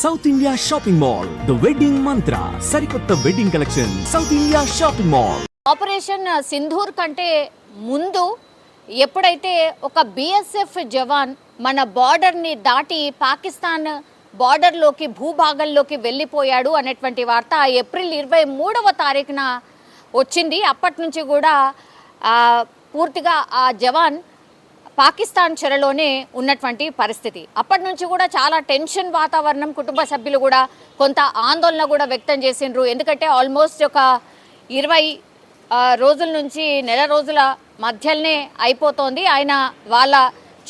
South India shopping mall, the wedding మంత్ర, సరికొత్త wedding collection, south India shopping mall. Operation Sindoor కంటే ముందు ఎప్పుడైతే ఒక బిఎస్ఎఫ్ జవాన్ మన బార్డర్ని దాటి పాకిస్తాన్ బార్డర్లోకి భూభాగంలోకి వెళ్ళిపోయాడు అనేటువంటి వార్త ఏప్రిల్ 23వ తారీఖున వచ్చింది. అప్పటి నుంచి కూడా పూర్తిగా ఆ జవాన్ పాకిస్తాన్ చెరలోనే ఉన్నటువంటి పరిస్థితి. అప్పటి నుంచి కూడా చాలా టెన్షన్ వాతావరణం, కుటుంబ సభ్యులు కూడా కొంత ఆందోళన కూడా వ్యక్తం చేసిండ్రు. ఎందుకంటే ఆల్మోస్ట్ ఒక 20 రోజుల నుంచి నెల రోజుల మధ్యలోనే అయిపోతోంది ఆయన వాళ్ళ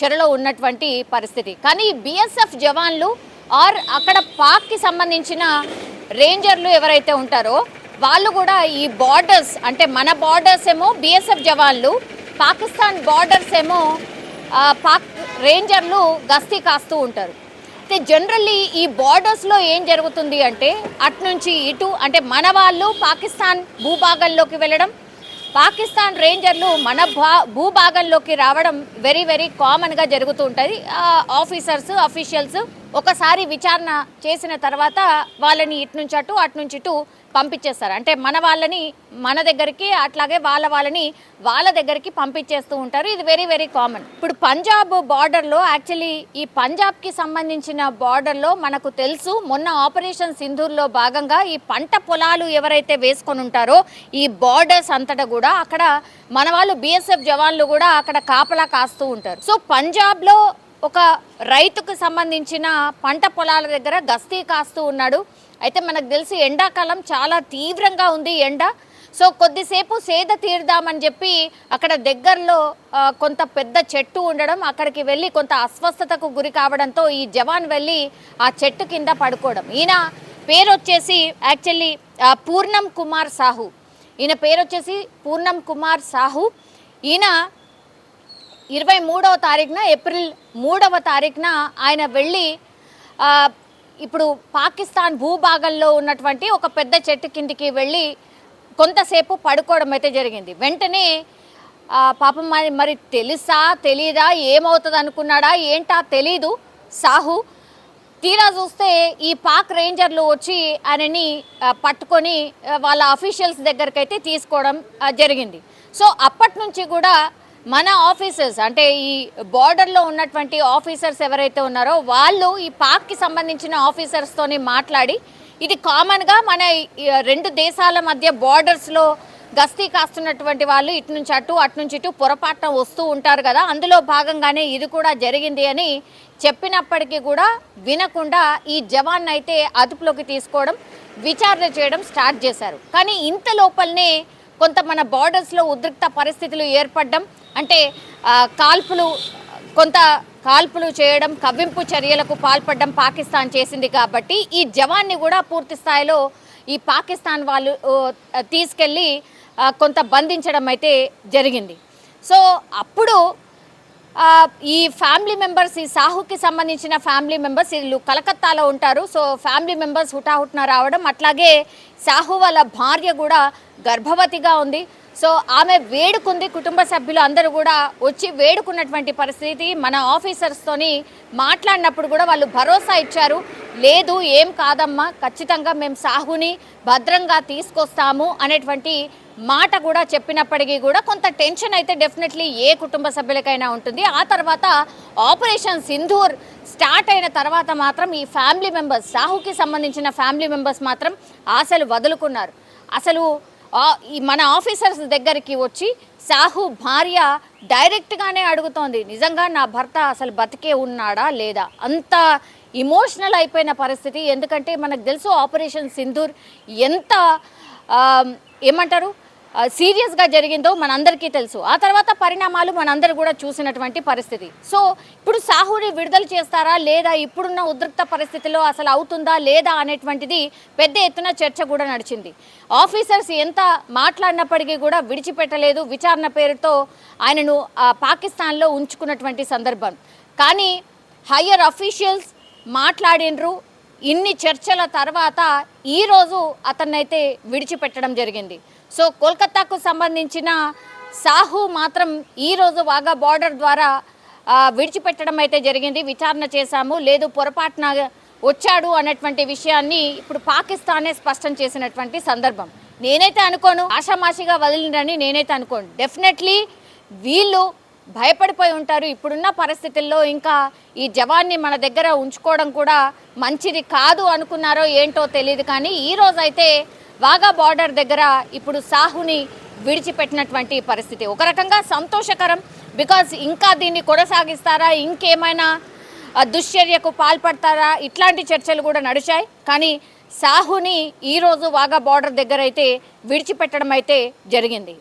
చెరలో ఉన్నటువంటి పరిస్థితి. కానీ బిఎస్ఎఫ్ జవాన్లు ఆర్ అక్కడ పాక్కి సంబంధించిన రేంజర్లు ఎవరైతే ఉంటారో వాళ్ళు కూడా ఈ బార్డర్స్, అంటే మన బార్డర్స్ ఏమో బిఎస్ఎఫ్ జవాన్లు, పాకిస్తాన్ బార్డర్స్ ఏమో పాక్ రేంజర్లు గస్తీ కాస్తూ ఉంటారు. అయితే జనరల్లీ ఈ బార్డర్స్లో ఏం జరుగుతుంది అంటే అటునుంచి ఇటు, అంటే మన వాళ్ళు పాకిస్తాన్ భూభాగంలోకి వెళ్ళడం, పాకిస్తాన్ రేంజర్లు మన భూభాగంలోకి రావడం వెరీ వెరీ కామన్గా జరుగుతూ ఉంటుంది. ఆఫీసర్స్ అఫీషియల్స్ ఒకసారి విచారణ చేసిన తర్వాత వాళ్ళని ఇటు నుంచి అటు ఇటు పంపించేస్తారు. అంటే మన వాళ్ళని మన దగ్గరికి, అట్లాగే వాళ్ళని వాళ్ళ దగ్గరికి పంపించేస్తూ ఉంటారు. ఇది వెరీ వెరీ కామన్. ఇప్పుడు పంజాబ్ బార్డర్లో, యాక్చువల్లీ ఈ పంజాబ్కి సంబంధించిన బార్డర్లో మనకు తెలుసు, మొన్న ఆపరేషన్ సింధూర్లో భాగంగా ఈ పంట పొలాలు ఎవరైతే వేసుకొని ఉంటారో ఈ బార్డర్స్ అంతటా కూడా అక్కడ మన వాళ్ళు బిఎస్ఎఫ్ జవాన్లు కూడా అక్కడ కాపలా కాస్తూ ఉంటారు. సో పంజాబ్లో ఒక రైతుకు సంబంధించిన పంట పొలాల దగ్గర గస్తీ కాస్తూ ఉన్నాడు. అయితే మనకు తెలిసి ఎండాకాలం చాలా తీవ్రంగా ఉంది ఎండ. సో కొద్దిసేపు సేద తీరుదామని చెప్పి అక్కడ దగ్గరలో కొంత పెద్ద చెట్టు ఉండడం, అక్కడికి వెళ్ళి కొంత అస్వస్థతకు గురి కావడంతో ఈ జవాన్ వెళ్ళి ఆ చెట్టు కింద పడుకోవడం. ఈయన పేరు వచ్చేసి యాక్చువల్లీ పూర్ణం కుమార్ సాహు. ఈయన పేరు వచ్చేసి పూర్ణం కుమార్ సాహు. ఈయన 23వ తారీఖున, ఏప్రిల్ 3వ తారీఖున ఆయన వెళ్ళి ఇప్పుడు పాకిస్తాన్ భూభాగంలో ఉన్నటువంటి ఒక పెద్ద చెట్టు కిందికి వెళ్ళి కొంతసేపు పడుకోవడం అయితే జరిగింది. వెంటనే పాపం మరి తెలుసా తెలీదా, ఏమవుతుంది అనుకున్నాడా ఏంటా తెలీదు సాహు. తీరా చూస్తే ఈ పాక్ రేంజర్లు వచ్చి ఆయనని పట్టుకొని వాళ్ళ అఫీషియల్స్ దగ్గరికి అయితే తీసుకోవడం జరిగింది. సో అప్పటి నుంచి కూడా మన ఆఫీసర్స్, అంటే ఈ బార్డర్లో ఉన్నటువంటి ఆఫీసర్స్ ఎవరైతే ఉన్నారో వాళ్ళు ఈ పాక్కి సంబంధించిన ఆఫీసర్స్తోని మాట్లాడి, ఇది కామన్గా మన 2 దేశాల మధ్య బార్డర్స్లో గస్తీ కాస్తున్నటువంటి వాళ్ళు ఇటు నుంచి ఇటు పొరపాటున వస్తూ ఉంటారు కదా, అందులో భాగంగానే ఇది కూడా జరిగింది అని చెప్పినప్పటికీ కూడా వినకుండా ఈ జవాన్ అయితే అదుపులోకి తీసుకోవడం, విచారణ చేయడం స్టార్ట్ చేశారు. కానీ ఇంత లోపలనే కొంత మన బార్డర్స్లో ఉద్రిక్త పరిస్థితులు ఏర్పడడం, అంటే కాల్పులు చేయడం, కవ్వింపు చర్యలకు పాల్పడడం పాకిస్తాన్ చేసింది. కాబట్టి ఈ జవాన్ని కూడా పూర్తి స్థాయిలో ఈ పాకిస్తాన్ వాళ్ళు తీసుకెళ్ళి కొంత బంధించడం అయితే జరిగింది. సో అప్పుడు ఈ ఫ్యామిలీ మెంబర్స్, ఈ సాహుకి సంబంధించిన ఫ్యామిలీ మెంబర్స్ వీళ్ళు కలకత్తాలో ఉంటారు. సో ఫ్యామిలీ మెంబర్స్ హుటాహుటిన రావడం, అట్లాగే సాహు వాళ్ళ భార్య కూడా గర్భవతిగా ఉంది. సో ఆమె వేడుకుంది, కుటుంబ సభ్యులు అందరూ కూడా వచ్చి వేడుకున్నటువంటి పరిస్థితి. మన ఆఫీసర్స్తోని మాట్లాడినప్పుడు కూడా వాళ్ళు భరోసా ఇచ్చారు, లేదు ఏం కాదమ్మా, ఖచ్చితంగా మేము సాహుని భద్రంగా తీసుకొస్తాము అనేటువంటి మాట కూడా చెప్పినప్పటికీ కూడా కొంత టెన్షన్ అయితే డెఫినెట్లీ ఏ కుటుంబ సభ్యులకైనా ఉంటుంది. ఆ తర్వాత ఆపరేషన్ సింధూర్ స్టార్ట్ అయిన తర్వాత మాత్రం ఈ ఫ్యామిలీ మెంబర్స్, సాహుకి సంబంధించిన ఫ్యామిలీ మెంబర్స్ మాత్రం ఆశలు వదులుకున్నారు. అసలు మన ఆఫీసర్స్ దగ్గరికి వచ్చి సాహు భార్య డైరెక్ట్గానే అడుగుతోంది, నిజంగా నా భర్త అసలు బతికే ఉన్నాడా లేదా, అంత ఇమోషనల్ అయిపోయిన పరిస్థితి. ఎందుకంటే మనకు తెలుసు ఆపరేషన్ సింధూర్ ఎంత ఏమంటారు సీరియస్గా జరిగిందో మనందరికీ తెలుసు. ఆ తర్వాత పరిణామాలు మనందరూ కూడా చూసినటువంటి పరిస్థితి. సో ఇప్పుడు సాహుని విడుదల చేస్తారా లేదా, ఇప్పుడున్న ఉద్రిక్త పరిస్థితిలో అసలు అవుతుందా లేదా అనేటువంటిది పెద్ద ఎత్తున చర్చ కూడా నడిచింది. ఆఫీసర్స్ ఎంత మాట్లాడినప్పటికీ కూడా విడిచిపెట్టలేదు, విచారణ పేరుతో ఆయనను పాకిస్తాన్లో ఉంచుకున్నటువంటి సందర్భం. కానీ హయ్యర్ అఫీషియల్స్ మాట్లాడినరు. ఇన్ని చర్చల తర్వాత ఈరోజు అతన్నైతే విడిచిపెట్టడం జరిగింది. సో కోల్కతాకు సంబంధించిన సాహు మాత్రం ఈరోజు వాఘా బార్డర్ ద్వారా విడిచిపెట్టడం అయితే జరిగింది. విచారణ చేశాము, లేదు పొరపాటున వచ్చాడు అన్నటువంటి విషయాన్ని ఇప్పుడు పాకిస్తానే స్పష్టం చేసినటువంటి సందర్భం. నేనైతే అనుకోను ఆషామాషిగా వదిలిందని నేనైతే అనుకోను. డెఫినెట్లీ వీళ్ళు భయపడిపోయి ఉంటారు. ఇప్పుడున్న పరిస్థితుల్లో ఇంకా ఈ జవాన్ని మన దగ్గర ఉంచుకోవడం కూడా మంచిది కాదు అనుకున్నారో ఏంటో తెలియదు. కానీ ఈ రోజైతే వాఘా బార్డర్ దగ్గర ఇప్పుడు సాహుని విడిచిపెట్టినటువంటి పరిస్థితి ఒక రకంగా సంతోషకరం. బికాజ్ ఇంకా దీన్ని కొనసాగిస్తారా, ఇంకేమైనా దుశ్చర్యకు పాల్పడతారా, ఇట్లాంటి చర్చలు కూడా నడిచాయి. కానీ సాహుని ఈరోజు వాఘా బార్డర్ దగ్గర అయితే విడిచిపెట్టడం అయితే జరిగింది.